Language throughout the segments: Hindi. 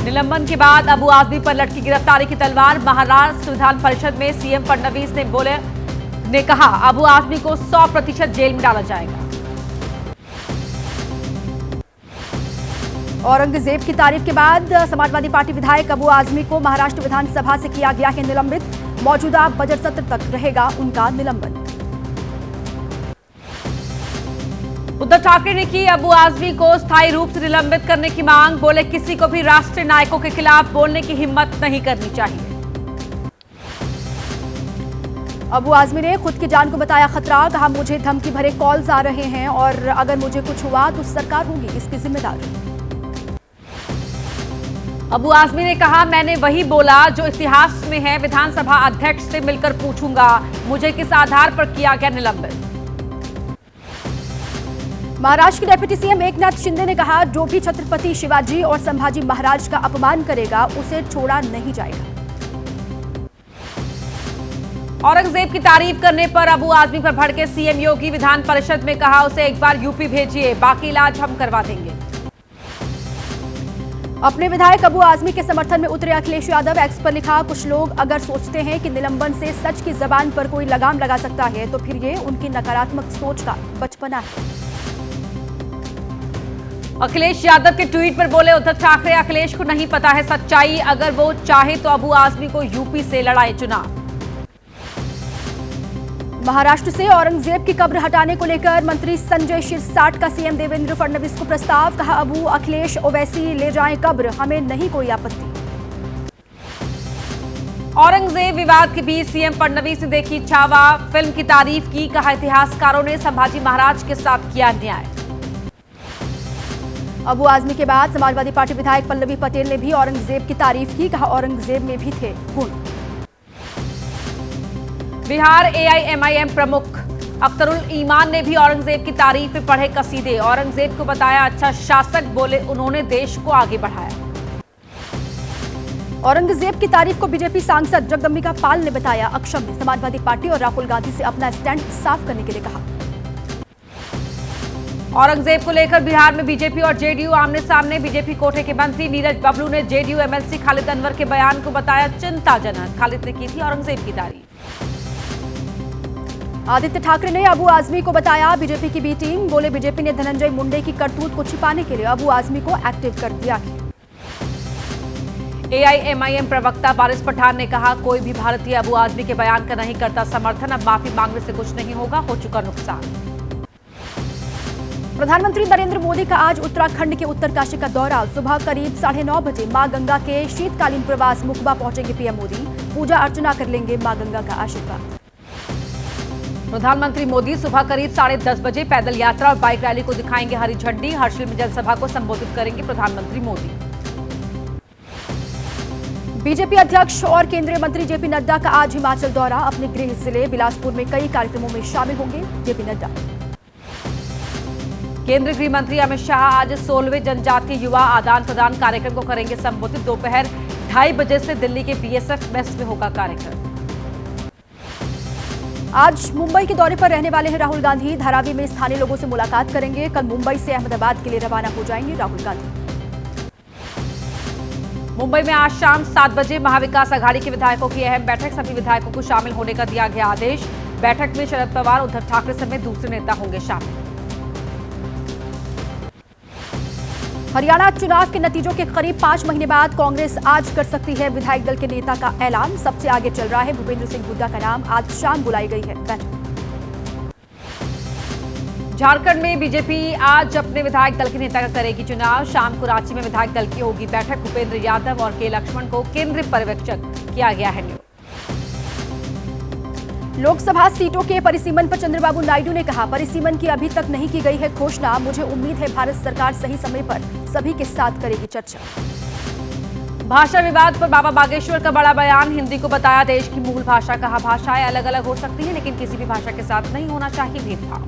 निलंबन के बाद अबू आजमी पर लटकी गिरफ्तारी की तलवार। महाराष्ट्र विधान परिषद में सीएम फडणवीस ने कहा अबू आजमी को 100% जेल में डाला जाएगा। औरंगजेब की तारीफ के बाद समाजवादी पार्टी विधायक अबू आजमी को महाराष्ट्र विधानसभा से किया गया है निलंबित। मौजूदा बजट सत्र तक रहेगा उनका निलंबन। उद्धव ठाकरे ने की अबू आजमी को स्थायी रूप से निलंबित करने की मांग। बोले किसी को भी राष्ट्रीय नायकों के खिलाफ बोलने की हिम्मत नहीं करनी चाहिए। अबू आजमी ने खुद की जान को बताया खतरा। कहा मुझे धमकी भरे कॉल्स आ रहे हैं और अगर मुझे कुछ हुआ तो सरकार होगी इसकी जिम्मेदार। अबू आजमी ने कहा मैंने वही बोला जो इतिहास में है। विधानसभा अध्यक्ष से मिलकर पूछूंगा मुझे किस आधार पर किया गया निलंबित। महाराष्ट्र के डिप्टी सीएम एकनाथ शिंदे ने कहा जो भी छत्रपति शिवाजी और संभाजी महाराज का अपमान करेगा उसे छोड़ा नहीं जाएगा। औरंगजेब की तारीफ करने पर अबू आजमी पर भड़के सीएम योगी। विधान परिषद में कहा उसे एक बार यूपी भेजिए, बाकी इलाज हम करवा देंगे। अपने विधायक अबू आजमी के समर्थन में उतरे अखिलेश यादव। एक्स पर लिखा कुछ लोग अगर सोचते हैं कि निलंबन से सच की जबान पर कोई लगाम लगा सकता है तो फिर ये उनकी नकारात्मक सोच का बचपना है। अखिलेश यादव के ट्वीट पर बोले उद्धव ठाकरे अखिलेश को नहीं पता है सच्चाई। अगर वो चाहे तो अबू आजमी को यूपी से लड़ाए चुनाव। महाराष्ट्र से औरंगजेब की कब्र हटाने को लेकर मंत्री संजय शिरसाट का सीएम देवेंद्र फडणवीस को प्रस्ताव। कहा अबू अखिलेश ओवैसी ले जाएं कब्र, हमें नहीं कोई आपत्ति। औरंगजेब विवाद के बीच सीएम फडणवीस ने देखी छावा। फिल्म की तारीफ की। कहा इतिहासकारों ने संभाजी महाराज के साथ किया न्याय। अबू आजमी के बाद समाजवादी पार्टी विधायक पल्लवी पटेल ने भी औरंगजेब की तारीफ की। कहा औरंगजेब में भी थे गुण। बिहार एआईएमआईएम प्रमुख अख्तरुल ईमान ने भी औरंगजेब की तारीफ में पढ़े कसीदे। औरंगजेब को बताया अच्छा शासक। बोले उन्होंने देश को आगे बढ़ाया। औरंगजेब की तारीफ को बीजेपी सांसद जगदम्बिका पाल ने बताया अक्षम्य। समाजवादी पार्टी और राहुल गांधी से अपना स्टैंड साफ करने के लिए कहा। औरंगजेब को लेकर बिहार में बीजेपी और जेडीयू आमने सामने। बीजेपी कोटे के मंत्री नीरज बबलू ने जेडीयू एमएलसी खालिद अनवर के बयान को बताया चिंताजनक। खालिद ने की थी औरंगजेब की तारीफ। आदित्य ठाकरे ने अबू आजमी को बताया बीजेपी की बी टीम। बोले बीजेपी ने धनंजय मुंडे की करतूत को छिपाने के लिए अबू आजमी को एक्टिव कर दिया है। एआईएमआईएम प्रवक्ता वारिस पठान ने कहा कोई भी भारतीय अबू आजमी के बयान का नहीं करता समर्थन। अब माफी मांगने से कुछ नहीं होगा, हो चुका नुकसान। प्रधानमंत्री नरेंद्र मोदी का आज उत्तराखंड के उत्तरकाशी का दौरा। सुबह करीब 9:30 बजे मां गंगा के शीतकालीन प्रवास मुखबा पहुंचेंगे पीएम मोदी। पूजा अर्चना कर लेंगे मां गंगा का आशीर्वाद। प्रधानमंत्री मोदी सुबह करीब 10:30 बजे पैदल यात्रा और बाइक रैली को दिखाएंगे हरी झंडी। हर्षिल में जनसभा को संबोधित करेंगे प्रधानमंत्री मोदी। बीजेपी अध्यक्ष और केंद्रीय मंत्री जेपी नड्डा का आज हिमाचल दौरा। अपने गृह जिले बिलासपुर में कई कार्यक्रमों में शामिल होंगे जेपी नड्डा। केंद्रीय गृह मंत्री अमित शाह आज 16वें जनजातीय युवा आदान प्रदान कार्यक्रम को करेंगे संबोधित। दोपहर 2:30 बजे से दिल्ली के बीएसएफ मेस में होगा कार्यक्रम। आज मुंबई के दौरे पर रहने वाले हैं राहुल गांधी। धारावी में स्थानीय लोगों से मुलाकात करेंगे। कल मुंबई से अहमदाबाद के लिए रवाना हो जाएंगे राहुल गांधी। मुंबई में आज शाम 7 बजे महाविकास अघाड़ी के विधायकों की अहम बैठक। सभी विधायकों को शामिल होने का दिया गया आदेश। बैठक में शरद पवार, उद्धव ठाकरे समेत दूसरे नेता होंगे शामिल। हरियाणा चुनाव के नतीजों के करीब 5 महीने बाद कांग्रेस आज कर सकती है विधायक दल के नेता का ऐलान। सबसे आगे चल रहा है भूपेंद्र सिंह हुड्डा का नाम। आज शाम बुलाई गई है बैठक। झारखंड में बीजेपी आज अपने विधायक दल के नेता का करेगी चुनाव। शाम को रांची में विधायक दल की होगी बैठक। भूपेंद्र यादव और के लक्ष्मण को केंद्रीय पर्यवेक्षक किया गया है नियुक्त। लोकसभा सीटों के परिसीमन पर चंद्रबाबू नायडू ने कहा परिसीमन की अभी तक नहीं की गई है घोषणा। मुझे उम्मीद है भारत सरकार सही समय पर सभी के साथ करेगी चर्चा। भाषा विवाद पर बाबा बागेश्वर का बड़ा बयान। हिंदी को बताया देश की मूल भाषा। कहा भाषाएं अलग अलग हो सकती हैं लेकिन किसी भी भाषा के साथ नहीं होना चाहिए भेदभाव।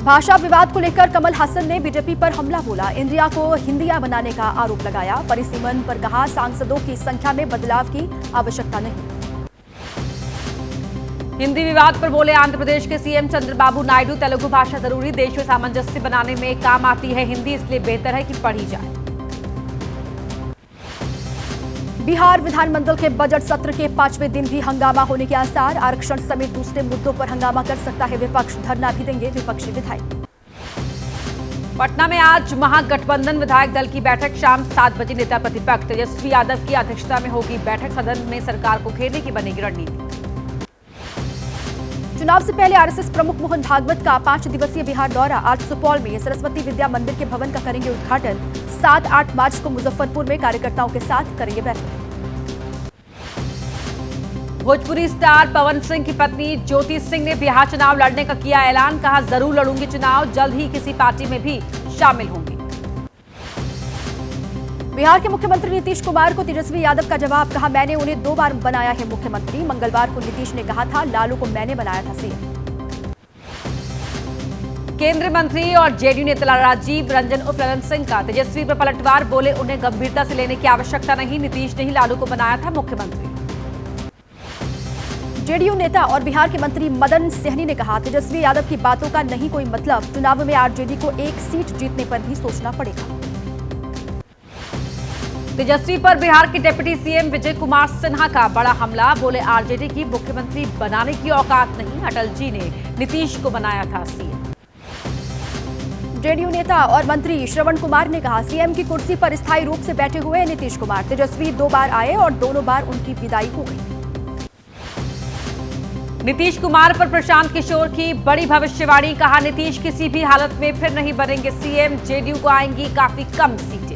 भाषा विवाद को लेकर कमल हासन ने बीजेपी पर हमला बोला। इंडिया को हिंदिया बनाने का आरोप लगाया। परिसीमन पर कहा सांसदों की संख्या में बदलाव की आवश्यकता नहीं। हिंदी विवाद पर बोले आंध्र प्रदेश के सीएम चंद्रबाबू नायडू। तेलुगु भाषा जरूरी, देश में सामंजस्य बनाने में काम आती है हिंदी, इसलिए बेहतर है कि पढ़ी जाए। बिहार विधानमंडल के बजट सत्र के 5वें दिन भी हंगामा होने के आसार। आरक्षण समेत दूसरे मुद्दों पर हंगामा कर सकता है विपक्ष। धरना भी देंगे विपक्षी विधायक। पटना में आज महागठबंधन विधायक दल की बैठक। शाम 7 बजे नेता प्रतिपक्ष तेजस्वी यादव की अध्यक्षता में होगी बैठक। सदन में सरकार को घेरने की बनेगी रणनीति। चुनाव से पहले आरएसएस प्रमुख मोहन भागवत का 5 दिवसीय बिहार दौरा। आज सुपौल में सरस्वती विद्या मंदिर के भवन का करेंगे उद्घाटन। 7-8 मार्च को मुजफ्फरपुर में कार्यकर्ताओं के साथ करेंगे बैठक। भोजपुरी स्टार पवन सिंह की पत्नी ज्योति सिंह ने बिहार चुनाव लड़ने का किया ऐलान। कहा, जरूर लड़ूंगी चुनाव, जल्द ही किसी पार्टी में भी शामिल होंगी। बिहार के मुख्यमंत्री नीतीश कुमार को तेजस्वी यादव का जवाब। कहा, मैंने उन्हें 2 बार बनाया है मुख्यमंत्री। मंगलवार को नीतीश ने कहा था, लालू को मैंने बनाया था सीएम। केंद्रीय मंत्री और जेडीयू नेता राजीव रंजन उर्फ ललन सिंह का तेजस्वी पर पलटवार। बोले, उन्हें गंभीरता से लेने की आवश्यकता नहीं, नीतीश ने ही लालू को बनाया था मुख्यमंत्री। जेडीयू नेता और बिहार के मंत्री मदन सहनी ने कहा, तेजस्वी यादव की बातों का नहीं कोई मतलब। चुनाव में आरजेडी को 1 सीट जीतने पर भी सोचना पड़ेगा। तेजस्वी पर बिहार के डिप्टी सीएम विजय कुमार सिन्हा का बड़ा हमला। बोले, आरजेडी की मुख्यमंत्री बनाने की औकात नहीं, अटल जी ने नीतीश को बनाया था सीएम। जेडीयू नेता और मंत्री श्रवण कुमार ने कहा, सीएम की कुर्सी पर स्थायी रूप से बैठे हुए नीतीश कुमार। तेजस्वी 2 बार आए और दोनों बार उनकी विदाई हो गई। नीतीश कुमार पर प्रशांत किशोर की बड़ी भविष्यवाणी। कहा, नीतीश किसी भी हालत में फिर नहीं बनेंगे सीएम, जेडीयू को आएंगी काफी कम सीटें।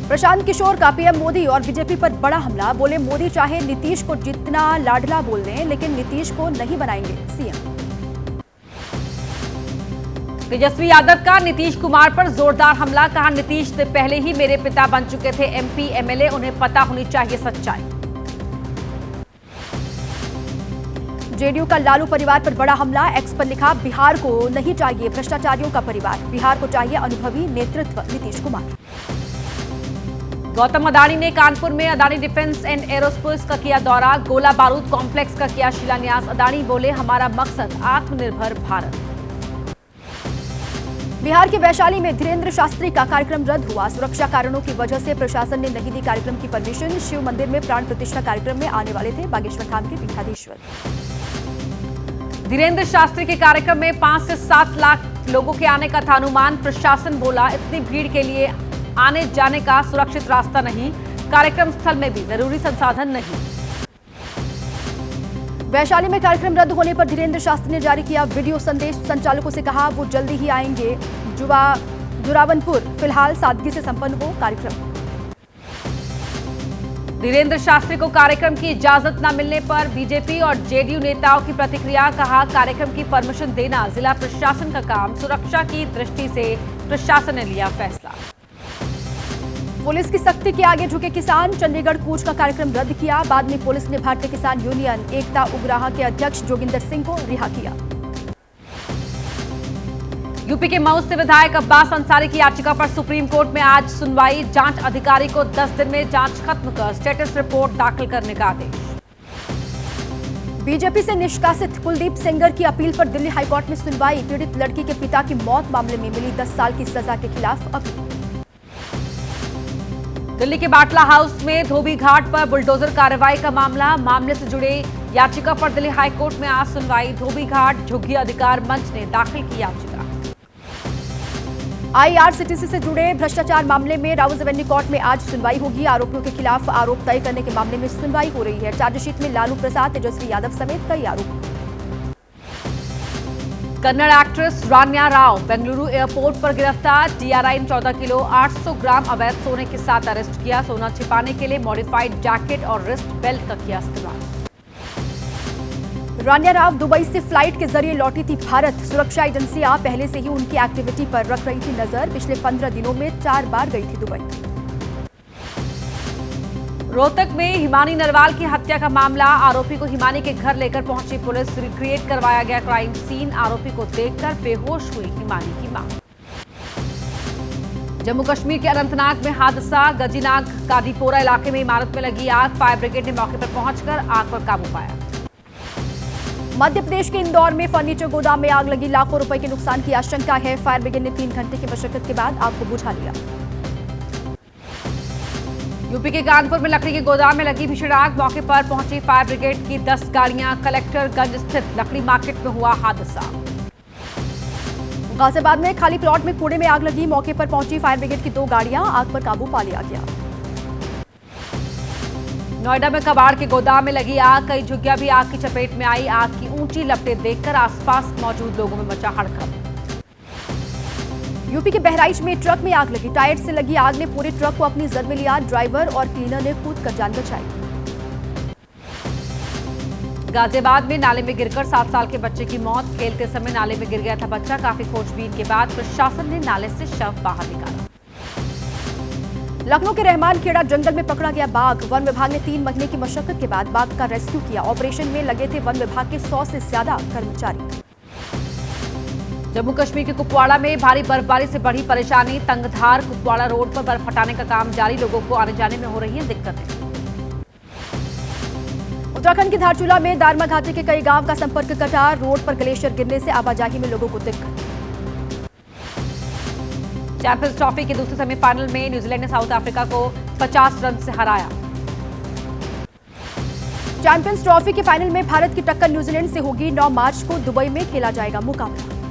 प्रशांत किशोर का पीएम मोदी और बीजेपी पर बड़ा हमला। बोले, मोदी चाहे नीतीश को जितना लाडला बोल दें, लेकिन नीतीश को नहीं बनाएंगे सीएम। तेजस्वी यादव का नीतीश कुमार पर जोरदार हमला। कहा, नीतीश से पहले ही मेरे पिता बन चुके थे एमपी एमएलए, उन्हें पता होनी चाहिए सच्चाई। जेडीयू का लालू परिवार पर बड़ा हमला। एक्स पर लिखा, बिहार को नहीं चाहिए भ्रष्टाचारियों का परिवार, बिहार को चाहिए अनुभवी नेतृत्व नीतीश कुमार। गौतम अदानी ने कानपुर में अदानी डिफेंस एंड एरोस्पेस का किया दौरा। गोला बारूद कॉम्प्लेक्स का किया शिलान्यास। अदानी बोले, हमारा मकसद आत्मनिर्भर भारत। बिहार के वैशाली में धीरेन्द्र शास्त्री का कार्यक्रम रद्द हुआ। सुरक्षा कारणों की वजह से प्रशासन ने नहीं दी कार्यक्रम की परमिशन। शिव मंदिर में प्राण प्रतिष्ठा कार्यक्रम में आने वाले थे बागेश्वर धाम के पीठाधीश्वर। धीरेन्द्र शास्त्री के कार्यक्रम में 5 से 7 लाख लोगों के आने का था अनुमान। प्रशासन बोला, इतनी भीड़ के लिए आने जाने का सुरक्षित रास्ता नहीं, कार्यक्रम स्थल में भी जरूरी संसाधन नहीं। वैशाली में कार्यक्रम रद्द होने पर धीरेन्द्र शास्त्री ने जारी किया वीडियो संदेश। संचालकों से कहा, वो जल्दी ही आएंगे। जुरावनपुर फिलहाल सादगी से संपन्न हो कार्यक्रम। धीरेन्द्र शास्त्री को कार्यक्रम की इजाजत न मिलने पर बीजेपी और जेडीयू नेताओं की प्रतिक्रिया। कहा, कार्यक्रम की परमिशन देना जिला प्रशासन का काम, सुरक्षा की दृष्टि से प्रशासन ने लिया फैसला। पुलिस की सख्ती के आगे झुके किसान। चंडीगढ़ कूच का कार्यक्रम रद्द किया। बाद में पुलिस ने भारतीय किसान यूनियन एकता उग्राहा के अध्यक्ष जोगिंदर सिंह को रिहा किया। यूपी के मऊ से विधायक अब्बास अंसारी की याचिका पर सुप्रीम कोर्ट में आज सुनवाई। जांच अधिकारी को 10 दिन में जांच खत्म कर स्टेटस रिपोर्ट दाखिल करने का आदेश। बीजेपी से निष्कासित कुलदीप सेंगर की अपील पर दिल्ली हाईकोर्ट में सुनवाई। पीड़ित लड़की के पिता की मौत मामले में मिली 10 साल की सजा के खिलाफ अपील। दिल्ली के बाटला हाउस में धोबी घाट पर बुलडोजर कार्रवाई का मामले से जुड़े याचिका पर दिल्ली हाईकोर्ट में आज सुनवाई। धोबी घाट झुग्गी अधिकार मंच ने दाखिल की याचिका। आईआरसीटीसी से जुड़े भ्रष्टाचार मामले में राउज एवेन्यू कोर्ट में आज सुनवाई होगी। आरोपियों के खिलाफ आरोप तय करने के मामले में सुनवाई हो रही है। चार्जशीट में लालू प्रसाद, तेजस्वी यादव समेत कई आरोप। कन्नड़ एक्ट्रेस रान्या राव बेंगलुरु एयरपोर्ट पर गिरफ्तार। टीआरआई 14 किलो 800 ग्राम अवैध सोने के साथ अरेस्ट किया। सोना छिपाने के लिए मॉडिफाइड जैकेट और रिस्ट बेल्ट का किया इस्तेमाल। रान्या राव दुबई से फ्लाइट के जरिए लौटी थी भारत। सुरक्षा एजेंसियां पहले से ही उनकी एक्टिविटी पर रख रही थी नजर। पिछले 15 दिनों में 4 बार गई थी दुबई। रोहतक में हिमानी नरवाल की हत्या का मामला। आरोपी को हिमानी के घर लेकर पहुंची पुलिस। रिक्रिएट करवाया गया क्राइम सीन। आरोपी को देखकर बेहोश हुई हिमानी की मां। जम्मू कश्मीर के अनंतनाग में हादसा। गजीनाग कादीपोरा इलाके में इमारत में लगी आग। फायर ब्रिगेड ने मौके पर पहुंचकर आग पर काबू पाया। मध्य प्रदेश के इंदौर में फर्नीचर गोदाम में आग लगी। लाखों रुपए के नुकसान की आशंका है। फायर ब्रिगेड ने 3 घंटे की मशक्कत के बाद आग को बुझा लिया। यूपी के कानपुर में लकड़ी के गोदाम में लगी भीषण आग, मौके पर पहुंची फायर ब्रिगेड की 10 गाड़ियां। कलेक्टरगंज स्थित लकड़ी मार्केट में हुआ हादसा। गाजियाबाद में खाली प्लॉट में कूड़े में आग लगी, मौके पर पहुंची फायर ब्रिगेड की 2 गाड़ियां, आग पर काबू पा लिया गया। नोएडा में कबाड़ के गोदाम में लगी आग, कई झुग्गियां भी आग की चपेट में आई। आग की ऊंची लपटें देखकर आसपास मौजूद लोगों में मचा हड़कंप। यूपी के बहराइच में ट्रक में आग लगी, टायर से लगी आग ने पूरे ट्रक को अपनी जद में लिया, ड्राइवर और क्लीनर ने कूदकर जान बचाई। गाजियाबाद में नाले में गिरकर 7 साल के बच्चे की मौत, खेलते समय नाले में गिर गया था बच्चा। काफी खोजबीन के बाद प्रशासन ने नाले से शव बाहर निकाला। लखनऊ के रहमान खेड़ा जंगल में पकड़ा गया बाघ, वन विभाग ने 3 महीने की मशक्कत के बाद बाघ का रेस्क्यू किया। ऑपरेशन में लगे थे वन विभाग के 100 से ज्यादा कर्मचारी। जम्मू कश्मीर के कुपवाड़ा में भारी बर्फबारी से बढ़ी परेशानी, तंगधार कुपवाड़ा रोड पर बर्फ हटाने का काम जारी, लोगों को आने जाने में हो रही है दिक्कतें। उत्तराखंड के धारचूला में दारमा घाटी के कई गांव का संपर्क कटा, रोड पर ग्लेशियर गिरने से आवाजाही में लोगों को दिक्कत। चैंपियंस ट्रॉफी के दूसरे सेमीफाइनल में न्यूजीलैंड ने साउथ अफ्रीका को 50 रन से हराया। चैंपियंस ट्रॉफी के फाइनल में भारत की टक्कर न्यूजीलैंड से होगी, 9 मार्च को दुबई में खेला जाएगा मुकाबला।